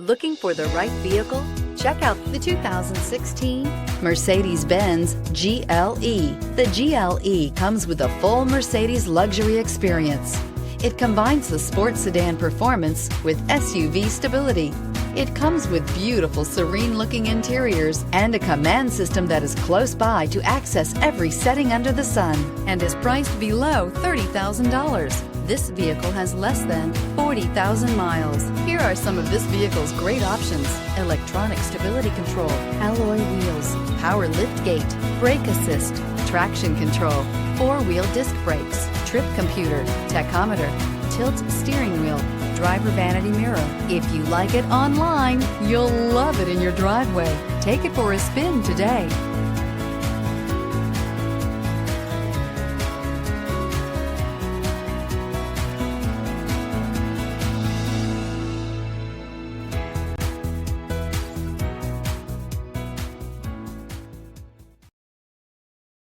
Looking for the right vehicle? Check out the 2016 Mercedes-Benz GLE. The GLE comes with a full Mercedes luxury experience. It combines the sports sedan performance with SUV stability. It comes with beautiful, serene-looking interiors and a command system that is close by to access every setting under the sun, and is priced below $30,000. This vehicle has less than 40,000 miles. Here are some of this vehicle's great options: electronic stability control, alloy wheels, power liftgate, brake assist, traction control, four-wheel disc brakes, trip computer, tachometer, tilt steering wheel, driver vanity mirror. If you like it online, you'll love it in your driveway. Take it for a spin today.